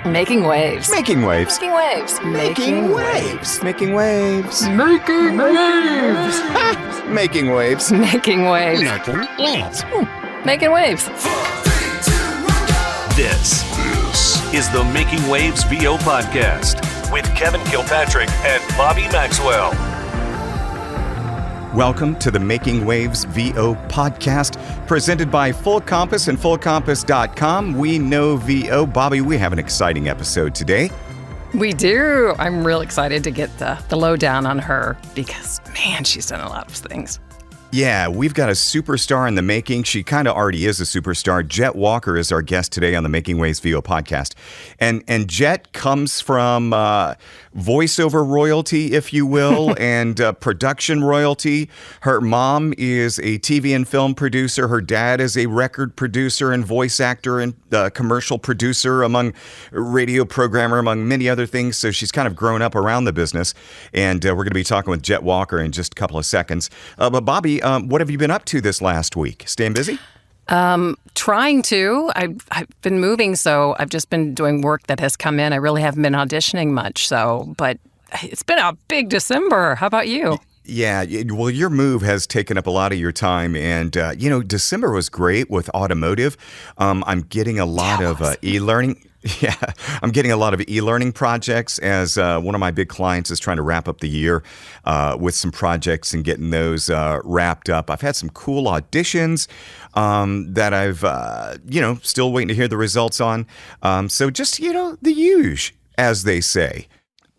Making waves. Making waves. Making waves. Making waves. Making waves. Making waves. Making waves. Making waves. Making waves. This is the Making Waves VO podcast with Kevin Kilpatrick and Bobby Maxwell. Welcome to the Making Waves VO podcast, presented by Full Compass and FullCompass.com. We know VO. Bobby, we have an exciting episode today. We do. I'm real excited to get the lowdown on her because, man, she's done a lot of things. Yeah, we've got a superstar in the making. She kind of already is a superstar. Jet Walker is our guest today on the Making Waves VO podcast. And Jet comes from voiceover royalty, if you will, and production royalty. Her mom is a TV and film producer. Her dad is a record producer and voice actor and commercial producer, among radio programmer, among many other things. So she's kind of grown up around the business. And we're going to be talking with Jet Walker in just a couple of seconds. But Bobby, what have you been up to this last week? Staying busy? Trying to. I've been moving, so I've just been doing work that has come in. I really haven't been auditioning much, but it's been a big December. How about you? Yeah, well, your move has taken up a lot of your time, and December was great with automotive. I'm getting a lot of e-learning. Yeah, I'm getting a lot of e-learning projects as one of my big clients is trying to wrap up the year with some projects and getting those wrapped up. I've had some cool auditions that I've, still waiting to hear the results on. So just, the huge, as they say.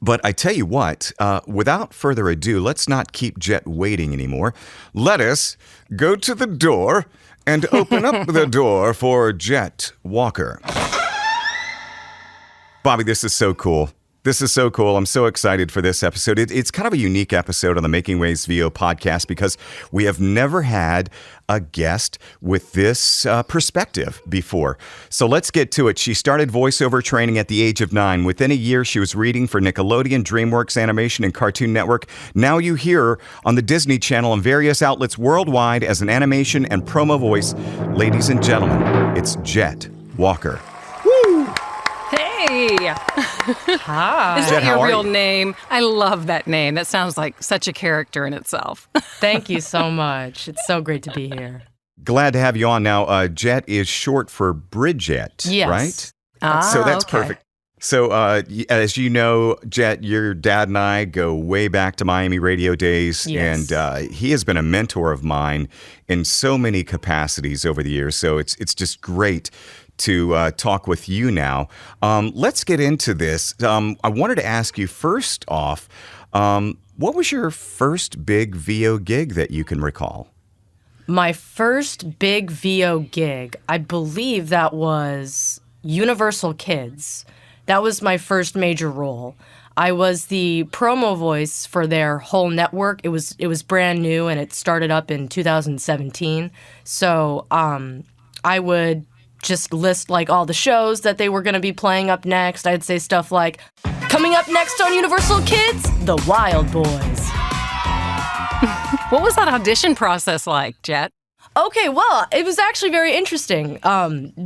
But I tell you what, without further ado, let's not keep Jet waiting anymore. Let us go to the door and open up the door for Jet Walker. Bobby, this is so cool. This is so cool. I'm so excited for this episode. It's kind of a unique episode on the Making Waves VO podcast because we have never had a guest with this perspective before. So let's get to it. She started voiceover training at the age of 9. Within a year, she was reading for Nickelodeon, DreamWorks Animation, and Cartoon Network. Now you hear her on the Disney Channel and various outlets worldwide as an animation and promo voice. Ladies and gentlemen, it's Jet Walker. Woo! Hey! Hi. Is that your real name? I love that name. That sounds like such a character in itself. Thank you so much. It's so great to be here. Glad to have you on. Now, Jet is short for Bridget, yes. Right? So that's okay. perfect. So, as you know, Jet, your dad and I go way back to Miami radio days, yes. And he has been a mentor of mine in so many capacities over the years. So it's just great to talk with you now. Let's get into this. I wanted to ask you first off, what was your first big VO gig that you can recall? My first big VO gig, I believe that was Universal Kids. That was my first major role. I was the promo voice for their whole network. It was brand new and it started up in 2017. So I would just list like all the shows that they were going to be playing up next. I'd say stuff like, coming up next on Universal Kids, The Wild Boys. What was that audition process like, Jet? Okay, well, it was actually very interesting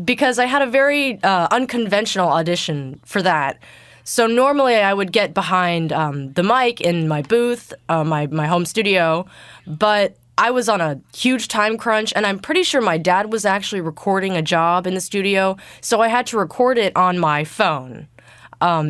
because I had a very unconventional audition for that. So normally I would get behind the mic in my booth, my home studio, but I was on a huge time crunch, and I'm pretty sure my dad was actually recording a job in the studio, so I had to record it on my phone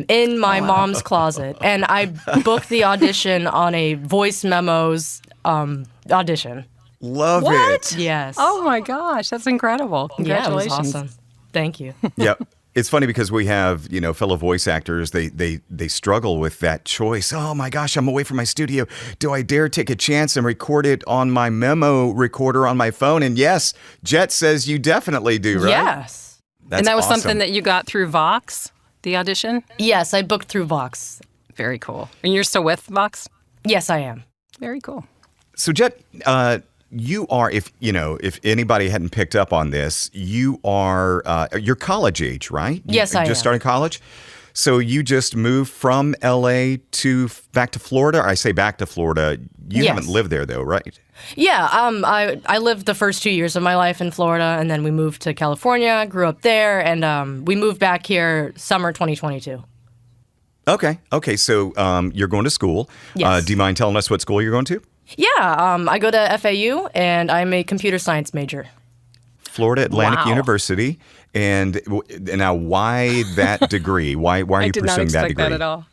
in my mom's closet, and I booked the audition on a voice memos audition. Love What? it. Yes. Oh my gosh, that's incredible. Yeah, it was Congratulations. awesome. Thank you. Yep. It's funny because we have, fellow voice actors, they struggle with that choice. Oh my gosh, I'm away from my studio. Do I dare take a chance and record it on my memo recorder on my phone? And yes, Jet says you definitely do, right? Yes. That's And that was awesome. something that you got through Vox, the audition? Yes, I booked through Vox. Very cool. And you're still with Vox? Yes, I am. Very cool. So Jet, you are, if anybody hadn't picked up on this, you're college age, right? Yes, I am. Just starting college? So you just moved from LA to back to Florida? I say back to Florida. You Yes. haven't lived there though, right? Yeah, I lived the first 2 years of my life in Florida, and then we moved to California, grew up there, and we moved back here summer 2022. Okay. So you're going to school. Yes. Do you mind telling us what school you're going to? Yeah, I go to FAU, and I'm a computer science major. Florida Atlantic Wow. University. And now, why that degree? Why are I you did not pursuing that expect degree? that at all.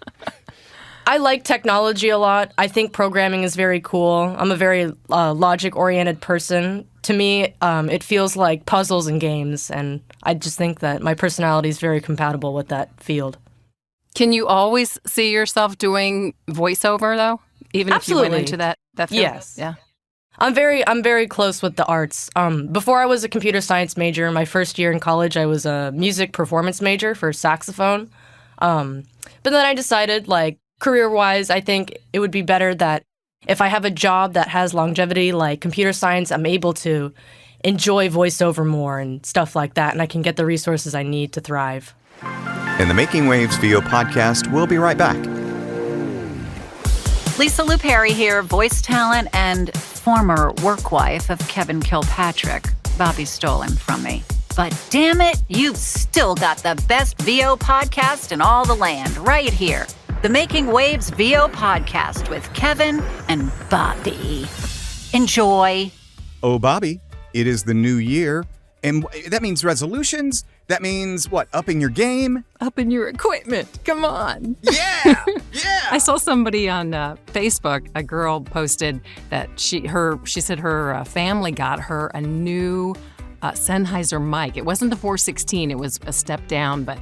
I like technology a lot. I think programming is very cool. I'm a very logic-oriented person. To me, it feels like puzzles and games, and I just think that my personality is very compatible with that field. Can you always see yourself doing voiceover though? Even if you Absolutely. went into that field? Yes. Yeah. I'm very close with the arts. Before I was a computer science major, my first year in college, I was a music performance major for saxophone. But then I decided, like, career-wise, I think it would be better that if I have a job that has longevity, like computer science, I'm able to enjoy voiceover more and stuff like that, and I can get the resources I need to thrive. And the Making Waves VO podcast will be right back. Lisa Lou Perry here, voice talent and former work wife of Kevin Kilpatrick. Bobby stole him from me. But damn it, you've still got the best VO podcast in all the land right here. The Making Waves VO podcast with Kevin and Bobby. Enjoy. Oh, Bobby, it is the new year. And that means resolutions. That means what? Upping your game? Up in your equipment. Come on. Yeah. I saw somebody on Facebook, a girl posted that she said her family got her a new Sennheiser mic. It wasn't the 416, it was a step down, but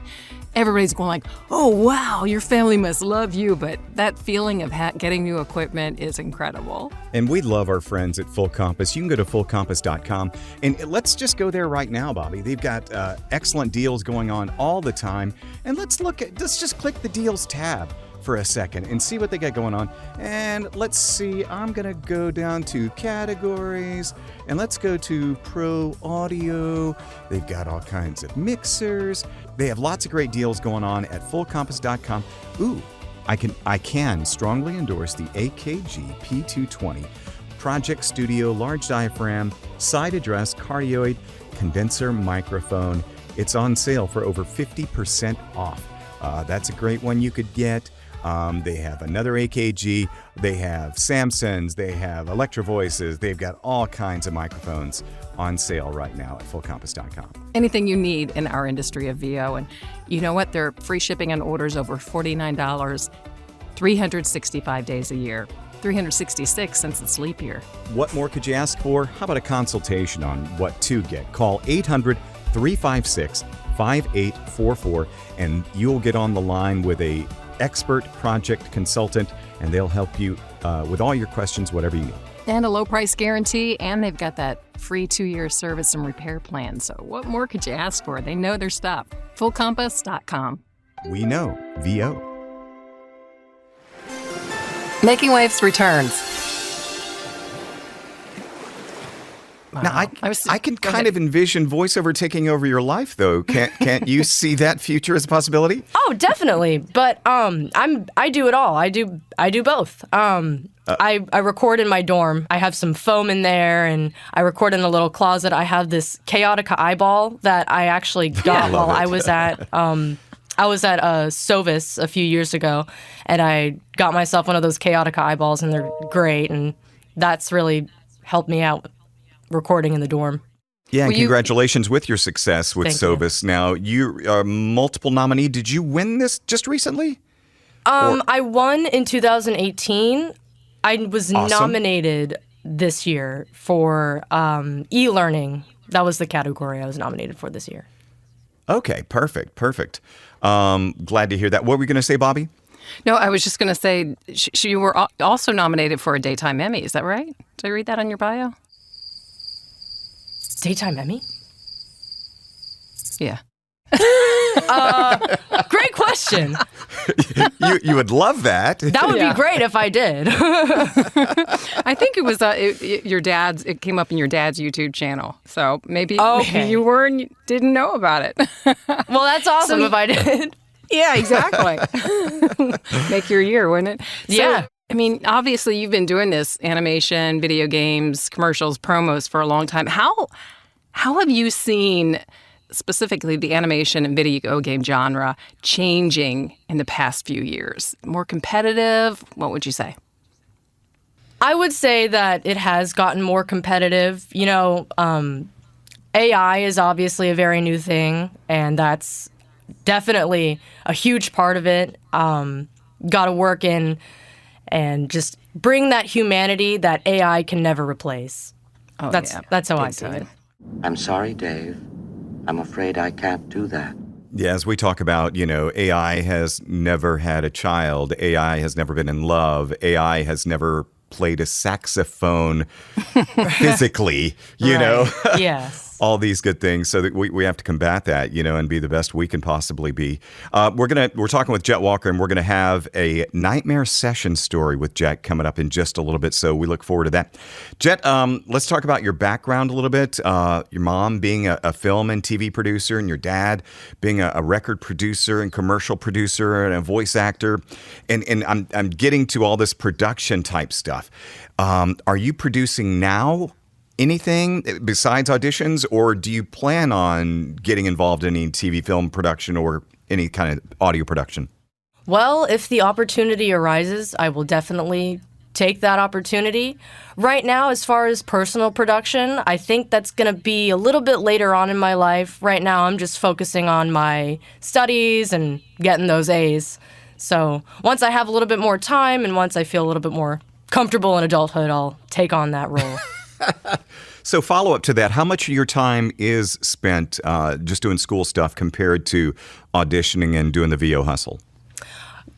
everybody's going like, oh, wow, your family must love you. But that feeling of getting new equipment is incredible. And we love our friends at Full Compass. You can go to fullcompass.com. And let's just go there right now, Bobby. They've got excellent deals going on all the time. And let's just click the deals tab for a second and see what they got going on. And let's see, I'm going to go down to categories and let's go to Pro Audio. They've got all kinds of mixers. They have lots of great deals going on at fullcompass.com. Ooh, I can strongly endorse the AKG P220 Project Studio Large Diaphragm Side Address Cardioid Condenser Microphone. It's on sale for over 50% off. That's a great one you could get. They have another AKG, they have Samsons, they have Electro Voices, they've got all kinds of microphones on sale right now at fullcompass.com. Anything you need in our industry of VO. And you know what? They're free shipping on orders over $49, 365 days a year. 366 since it's leap year. What more could you ask for? How about a consultation on what to get? Call 800-356-5844 and you'll get on the line with a expert project consultant, and they'll help you with all your questions, whatever you need. And a low price guarantee, and they've got that free 2-year service and repair plan. So what more could you ask for? They know their stuff. Fullcompass.com. We know VO. Making Waves returns. Now, I can Go kind ahead. of envision voiceover taking over your life, though. Can't you see that future as a possibility? Oh, definitely. But I do it all. I do both. I record in my dorm. I have some foam in there, and I record in a little closet. I have this Chaotica eyeball that I actually got while I was at Sovis a few years ago, and I got myself one of those Chaotica eyeballs, and they're great, and that's really helped me out recording in the dorm. Yeah, and Well, you- congratulations with your success with Thank you. Sovis. Now, you are multiple nominee. Did you win this just recently? I won in 2018. I was Awesome. nominated this year for e-learning. That was the category I was nominated for this year. Okay, perfect. Glad to hear that. What were we going to say, Bobby? No, I was just going to say you were also nominated for a Daytime Emmy. Is that right? Did I read that on your bio? Daytime Emmy? Yeah. Great question. You would love that. That would Yeah. be great if I did. I think it was your dad's. It came up in your dad's YouTube channel. So maybe Okay. you were and you didn't know about it. Well, that's awesome if I did. Yeah, exactly. Make your year, wouldn't it? Yeah. I mean, obviously, you've been doing this animation, video games, commercials, promos for a long time. How have you seen specifically the animation and video game genre changing in the past few years? More competitive? What would you say? I would say that it has gotten more competitive. AI is obviously a very new thing, and that's definitely a huge part of it. Got to work in and just bring that humanity that AI can never replace. That's how I see it. I'm sorry, Dave. I'm afraid I can't do that. Yeah, as we talk about, AI has never had a child. AI has never been in love. AI has never played a saxophone physically, you know? Yes. All these good things. So that we have to combat that, and be the best we can possibly be. We're talking with Jet Walker, and we're going to have a nightmare session story with Jet coming up in just a little bit. So we look forward to that. Jet, let's talk about your background a little bit. Your mom being a film and TV producer, and your dad being a record producer and commercial producer and a voice actor. And I'm getting to all this production type stuff. Are you producing now? Anything besides auditions, or do you plan on getting involved in any TV film production or any kind of audio production? Well, if the opportunity arises, I will definitely take that opportunity. Right now, as far as personal production, I think that's going to be a little bit later on in my life. Right now, I'm just focusing on my studies and getting those A's. So once I have a little bit more time and once I feel a little bit more comfortable in adulthood, I'll take on that role. So follow up to that, how much of your time is spent just doing school stuff compared to auditioning and doing the VO hustle?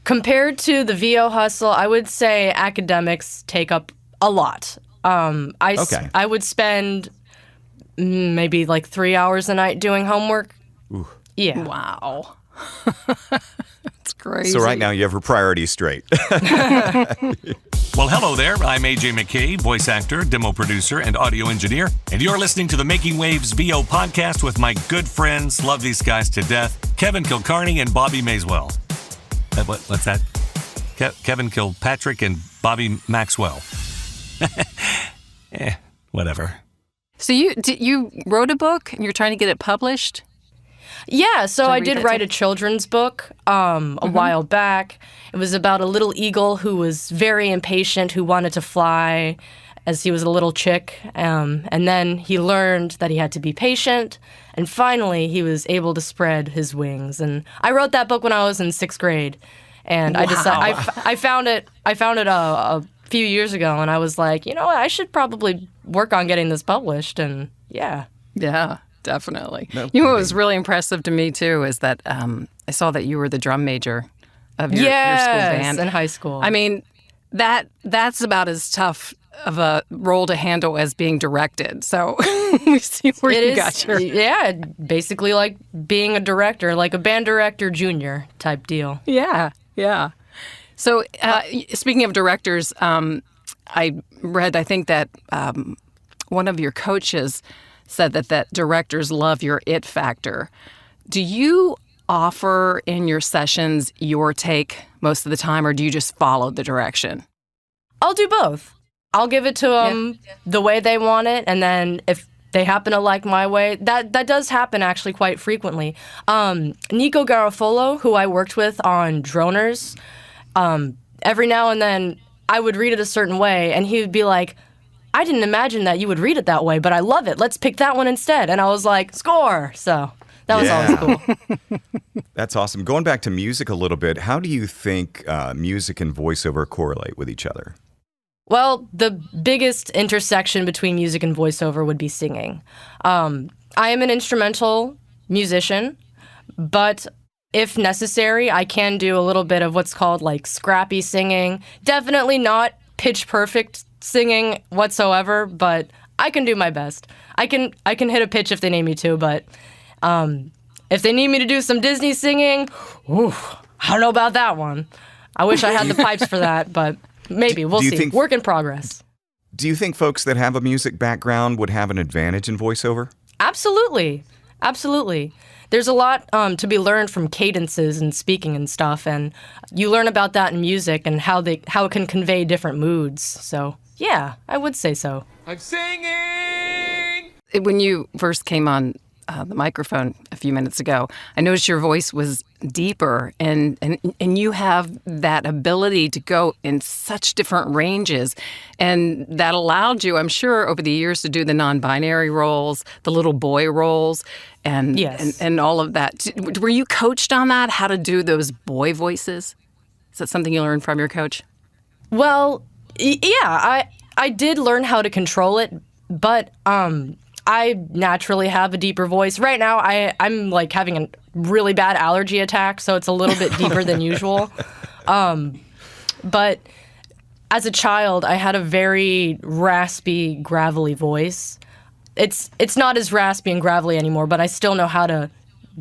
Compared to the VO hustle, I would say academics take up a lot. I would spend maybe like 3 hours a night doing homework. Ooh. Yeah. Wow. That's crazy. So right now you have your priorities straight. Well, hello there. I'm AJ McKay, voice actor, demo producer, and audio engineer. And you're listening to the Making Waves VO podcast with my good friends, love these guys to death, Kevin Kilcarney and Bobby Mayswell. What's that? Kevin Kilpatrick and Bobby Maxwell. Whatever. So you wrote a book and you're trying to get it published? Yeah, so I did write a children's book a while back. It was about a little eagle who was very impatient, who wanted to fly as he was a little chick. And then he learned that he had to be patient. And finally, he was able to spread his wings. And I wrote that book when I was in 6th grade. And I decided I found it a few years ago, and I was like, I should probably work on getting this published. And yeah. Yeah. Definitely. What was really impressive to me, too, is that I saw that you were the drum major of your school band. In high school. I mean, that's about as tough of a role to handle as being directed. So we see where you got your... Yeah, basically like being a director, like a band director junior type deal. Yeah, yeah. So speaking of directors, I think that one of your coaches said that directors love your it factor. Do you offer in your sessions your take most of the time, or do you just follow the direction? I'll do both. I'll give it to them the way they want it, and then if they happen to like my way, that does happen actually quite frequently. Nico Garofolo, who I worked with on Droners, every now and then I would read it a certain way, and he would be like, I didn't imagine that you would read it that way, but I love it. Let's pick that one instead. And I was like, score. So that was always cool. That's awesome. Going back to music a little bit, how do you think music and voiceover correlate with each other? Well, the biggest intersection between music and voiceover would be singing. I am an instrumental musician, but if necessary, I can do a little bit of what's called like scrappy singing. Definitely not pitch perfect singing whatsoever, but I can do my best. I can hit a pitch if they need me to, but if they need me to do some Disney singing, I don't know about that one. I wish I had the pipes for that, but maybe. We'll see. Work in progress. Do you think folks that have a music background would have an advantage in voiceover? Absolutely. Absolutely. There's a lot to be learned from cadences and speaking and stuff, and you learn about that in music and how it can convey different moods. So, yeah, I would say so. I'm singing! When you first came on the microphone a few minutes ago, I noticed your voice was deeper, and you have that ability to go in such different ranges, and that allowed you, I'm sure, over the years to do the non-binary roles, the little boy roles, and yes. and all of that. Were you coached on that, how to do those boy voices? Is that something you learned from your coach? Well, yeah, I did learn how to control it, but I naturally have a deeper voice. Right now, I'm like having a really bad allergy attack, so it's a little bit deeper than usual. But as a child, I had a very raspy, gravelly voice. It's not as raspy and gravelly anymore, but I still know how to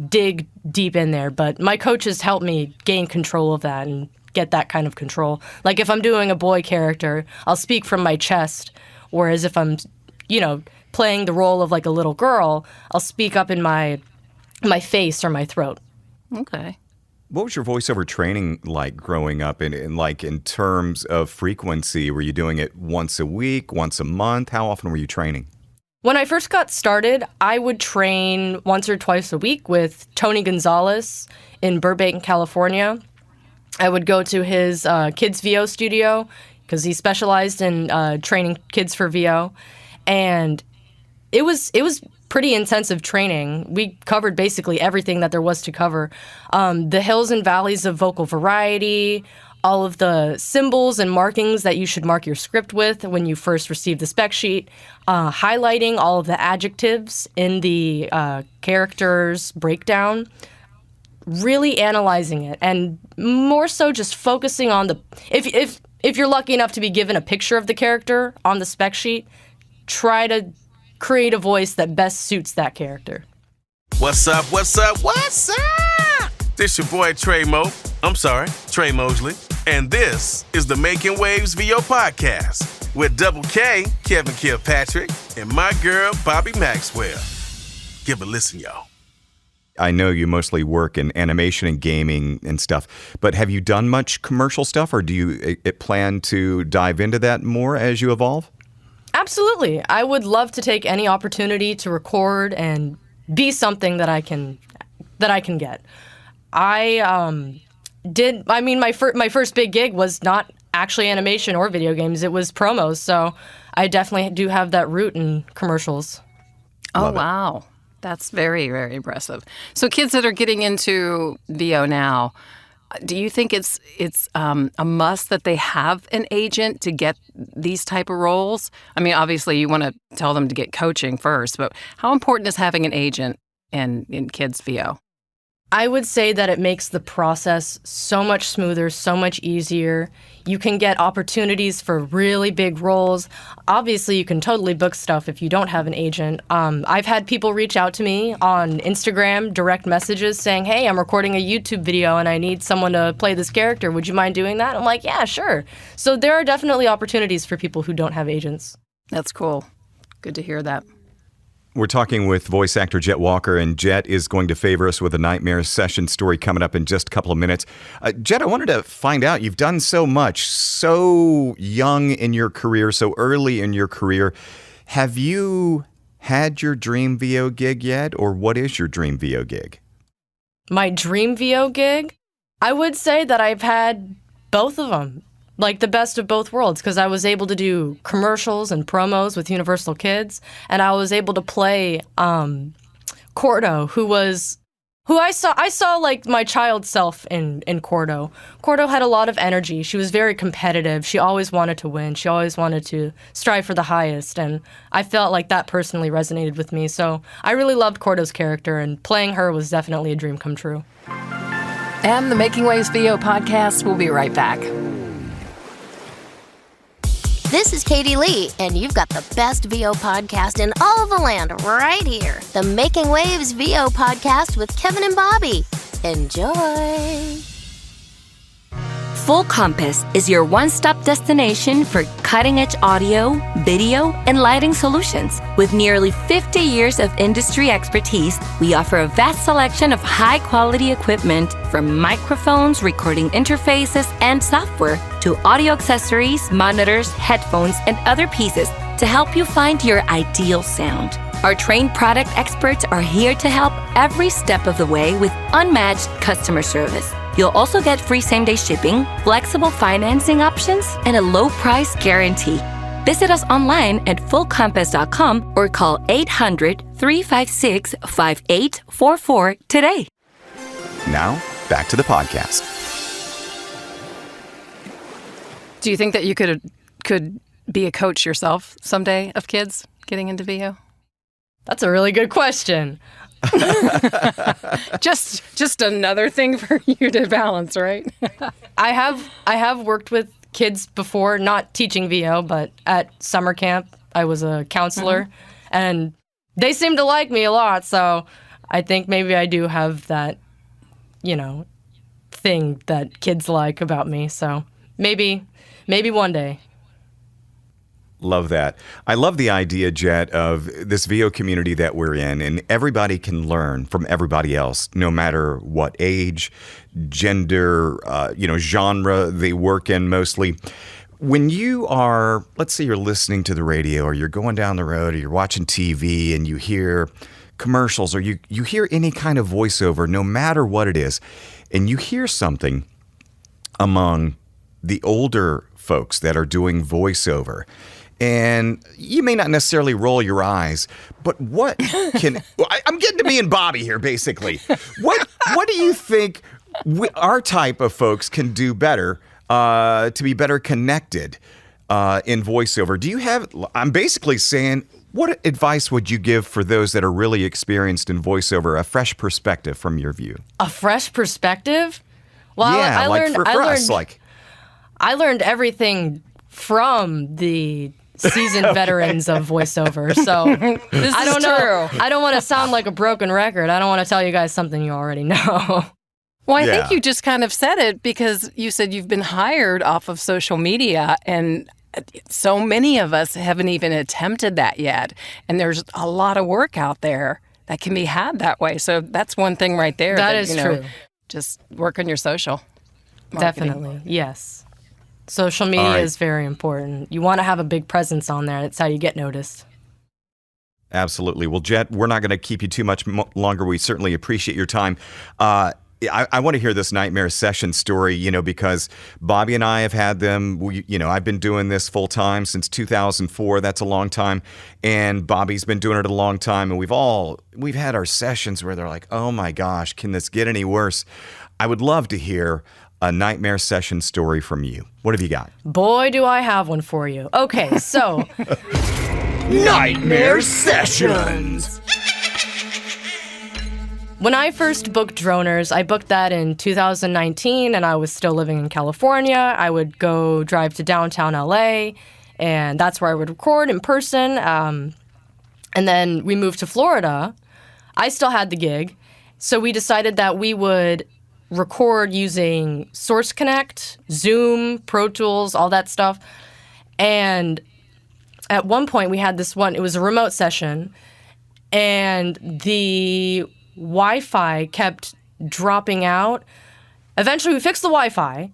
dig deep in there. But my coaches helped me gain control of that and get that kind of control. Like if I'm doing a boy character, I'll speak from my chest, whereas if I'm, playing the role of like a little girl, I'll speak up in my face or my throat. Okay. What was your voiceover training like growing up in terms of frequency? Were you doing it once a week, once a month? How often were you training? When I first got started, I would train once or twice a week with Tony Gonzalez in Burbank, California. I would go to his kids VO studio because he specialized in training kids for VO. And it was pretty intensive training. We covered basically everything that there was to cover. The hills and valleys of vocal variety, all of the symbols and markings that you should mark your script with when you first receive the spec sheet, highlighting all of the adjectives in the character's breakdown, really analyzing it, and more so just focusing on if you're lucky enough to be given a picture of the character on the spec sheet, try to create a voice that best suits that character. What's up? This your boy Trey Mosley, and this is the Making Waves VO podcast with Double K, Kevin Kilpatrick, and my girl, Bobby Maxwell. Give a listen, y'all. I know you mostly work in animation and gaming and stuff, but have you done much commercial stuff, or do you plan to dive into that more as you evolve? Absolutely. I would love to take any opportunity to record and be something that I can get. My first big gig was not actually animation or video games. It was promos, so I definitely do have that root in commercials. Oh, wow. That's very, very impressive. So kids that are getting into VO now, do you think it's a must that they have an agent to get these type of roles? I mean, obviously you want to tell them to get coaching first, but how important is having an agent in kids VO? I would say that it makes the process so much smoother, so much easier. You can get opportunities for really big roles. Obviously, you can totally book stuff if you don't have an agent. I've had people reach out to me on Instagram, direct messages saying, hey, I'm recording a YouTube video and I need someone to play this character. Would you mind doing that? I'm like, yeah, sure. So there are definitely opportunities for people who don't have agents. That's cool. Good to hear that. We're talking with voice actor Jet Walker, and Jet is going to favor us with a nightmare session story coming up in just a couple of minutes. Jet, I wanted to find out, you've done so much, so young in your career, so early in your career. Have you had your dream VO gig yet, or what is your dream VO gig? My dream VO gig? I would say that I've had both of them. Like the best of both worlds, because I was able to do commercials and promos with Universal Kids, and I was able to play Cordo, who I saw like my child self in Cordo. Cordo had a lot of energy. She was very competitive. She always wanted to win. She always wanted to strive for the highest, and I felt like that personally resonated with me. So I really loved Cordo's character, and playing her was definitely a dream come true. And the Making Waves VO podcast will be right back. This is Katie Lee, and you've got the best VO podcast in all of the land right here. The Making Waves VO podcast with Kevin and Bobby. Enjoy. Full Compass is your one-stop destination for cutting-edge audio, video, and lighting solutions. With nearly 50 years of industry expertise, we offer a vast selection of high-quality equipment from microphones, recording interfaces, and software to audio accessories, monitors, headphones, and other pieces to help you find your ideal sound. Our trained product experts are here to help every step of the way with unmatched customer service. You'll also get free same-day shipping, flexible financing options, and a low-price guarantee. Visit us online at fullcompass.com or call 800-356-5844 today. Now, back to the podcast. Do you think that you could be a coach yourself someday of kids getting into VO? That's a really good question. just another thing for you to balance, right? I have worked with kids before, not teaching VO, but at summer camp I was a counselor, and they seem to like me a lot. So I think maybe I do have that, thing that kids like about me. So maybe one day. Love that. I love the idea, Jet, of this VO community that we're in, and everybody can learn from everybody else, no matter what age, gender, genre they work in mostly. When you are, let's say you're listening to the radio or you're going down the road or you're watching TV and you hear commercials or you hear any kind of voiceover, no matter what it is, and you hear something among the older folks that are doing voiceover, and you may not necessarily roll your eyes, but what can... I'm getting to me and Bobby here, basically. What do you think our type of folks can do better to be better connected in voiceover? Do you have... I'm basically saying, what advice would you give for those that are really experienced in voiceover, a fresh perspective from your view? A fresh perspective? Well, yeah, I learned everything from the seasoned veterans of voiceover. So I don't know. I don't want to sound like a broken record. I don't want to tell you guys something you already know. Well, I think you just kind of said it because you said you've been hired off of social media, and so many of us haven't even attempted that yet. And there's a lot of work out there that can be had that way. So that's one thing right there. That is true. Just work on your social marketing. Definitely, yes. Social media is very important. You want to have a big presence on there. That's how you get noticed. Absolutely. Well, Jet, we're not going to keep you too much longer. We certainly appreciate your time. I want to hear this nightmare session story, because Bobby and I have had them. I've been doing this full time since 2004. That's a long time. And Bobby's been doing it a long time. And we've had our sessions where they're like, oh my gosh, can this get any worse? I would love to hear a nightmare session story from you. What have you got? Boy, do I have one for you. Okay, so... Nightmare Sessions! When I first booked Droners, I booked that in 2019, and I was still living in California. I would go drive to downtown LA, and that's where I would record in person. And then we moved to Florida. I still had the gig, so we decided that we would record using Source Connect, Zoom, Pro Tools, all that stuff. And at one point we had it was a remote session, and the Wi-Fi kept dropping out. Eventually we fixed the Wi-Fi,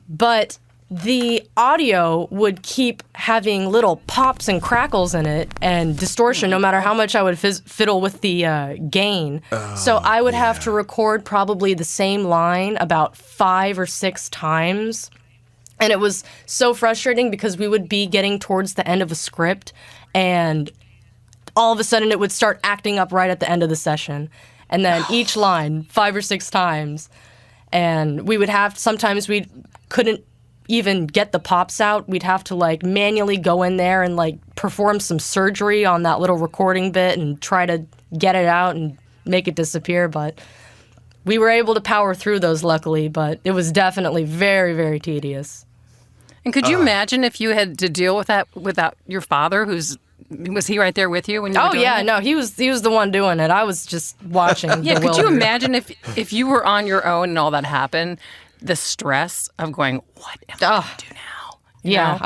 but the audio would keep having little pops and crackles in it and distortion no matter how much I would fiddle with the gain. So I would have to record probably the same line about 5 or 6 times. And it was so frustrating because we would be getting towards the end of a script, and all of a sudden it would start acting up right at the end of the session. And then each line 5 or 6 times. And we would sometimes we couldn't even get the pops out. We'd have to manually go in there and perform some surgery on that little recording bit and try to get it out and make it disappear. But we were able to power through those, luckily, but it was definitely very, very tedious. And could you imagine if you had to deal with that without your father, was he right there with you when you were doing it? No, he was the one doing it. I was just watching. Yeah, could you imagine if you were on your own and all that happened? the stress of going, what am I going to do now? Yeah,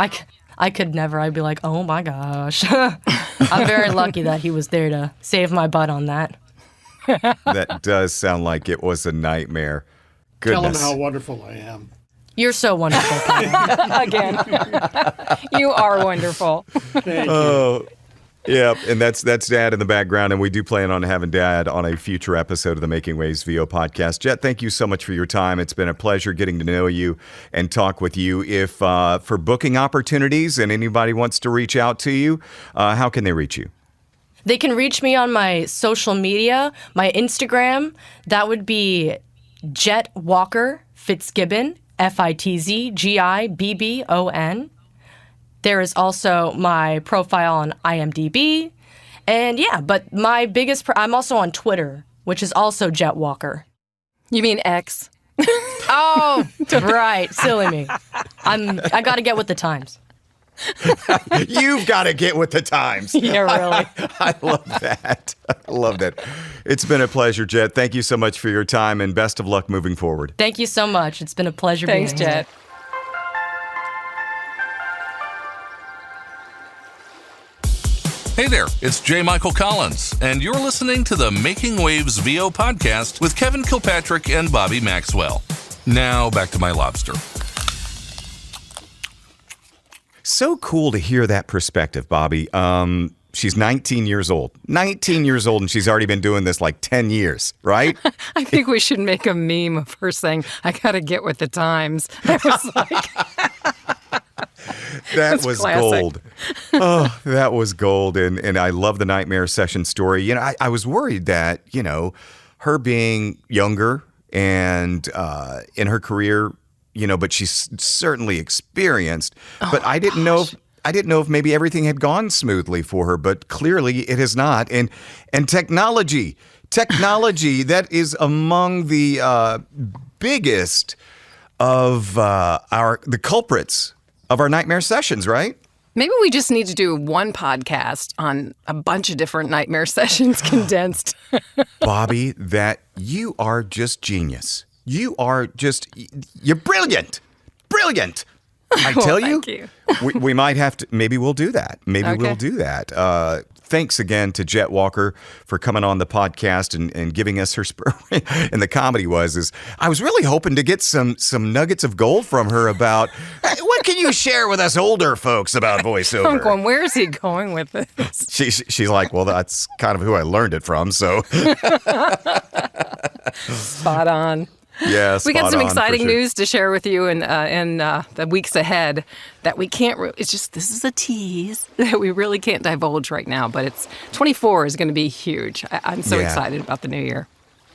I could never. I'd be like, oh my gosh. I'm very lucky that he was there to save my butt on that. That does sound like it was a nightmare. Goodness. Tell him how wonderful I am. You're so wonderful. Again. You are wonderful. Thank you. Oh, yeah, and that's Dad in the background, and we do plan on having Dad on a future episode of the Making Waves VO podcast. Jet, thank you so much for your time. It's been a pleasure getting to know you and talk with you. If for booking opportunities and anybody wants to reach out to you, how can they reach you? They can reach me on my social media, my Instagram. That would be Jet Walker Fitzgibbon, FITZGIBBON. There is also my profile on IMDb. And yeah, but my biggest, I'm also on Twitter, which is also Jet Walker. You mean X? Oh, right. Silly me. I got to get with the times. You've got to get with the times. Yeah, really. I love that. I love that. It's been a pleasure, Jet. Thank you so much for your time, and best of luck moving forward. Thank you so much. It's been a pleasure being here. Thanks, Jet. Hey there, it's J. Michael Collins, and you're listening to the Making Waves VO podcast with Kevin Kilpatrick and Bobby Maxwell. Now, back to my lobster. So cool to hear that perspective, Bobby. She's 19 years old. 19 years old, and she's already been doing this like 10 years, right? I think we should make a meme of her saying, I got to get with the times. That was like... That was gold. Oh, that was gold. And I love the nightmare session story. You know, I was worried that, you know, her being younger and in her career, you know, but she's certainly experienced. But I didn't know if maybe everything had gone smoothly for her, but clearly it has not. And technology that is among the biggest of the culprits of our nightmare sessions, right? Maybe we just need to do one podcast on a bunch of different nightmare sessions condensed. Bobby, that you are just genius. You're brilliant. Brilliant. I tell you, thank you. we might have to, maybe we'll do that. Okay. We'll do that. Thanks again to Jet Walker for coming on the podcast and giving us her and the comedy is I was really hoping to get some nuggets of gold from her about what can you share with us older folks about voiceover? I'm going, where is he going with this? She's like, well, that's kind of who I learned it from, so. Spot on. Yes, we got some exciting news to share with you in the weeks ahead that we can't. It's just this is a tease that we really can't divulge right now. But 24 is going to be huge. I'm so excited about the new year.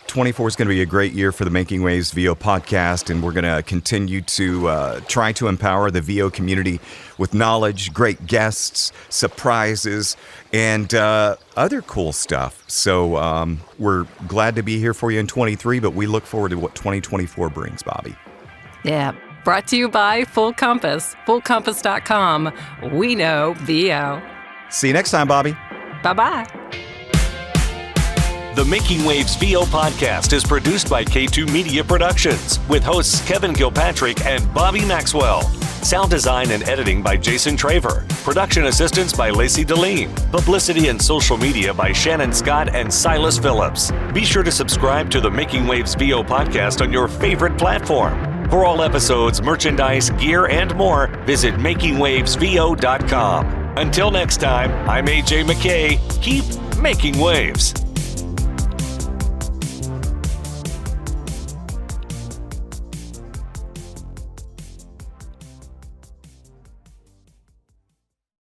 24 is going to be a great year for the Making Waves VO podcast, and we're going to continue to try to empower the VO community with knowledge, great guests, surprises, and other cool stuff. So we're glad to be here for you in 23, but we look forward to what 2024 brings, Bobby. Yeah. Brought to you by Full Compass, fullcompass.com. We know VO. See you next time, Bobby. Bye-bye. The Making Waves VO podcast is produced by K2 Media Productions with hosts Kevin Kilpatrick and Bobby Maxwell. Sound design and editing by Jason Traver. Production assistance by Lacey Deline. Publicity and social media by Shannon Scott and Silas Phillips. Be sure to subscribe to the Making Waves VO podcast on your favorite platform. For all episodes, merchandise, gear, and more, visit makingwavesvo.com. Until next time, I'm AJ McKay. Keep making waves.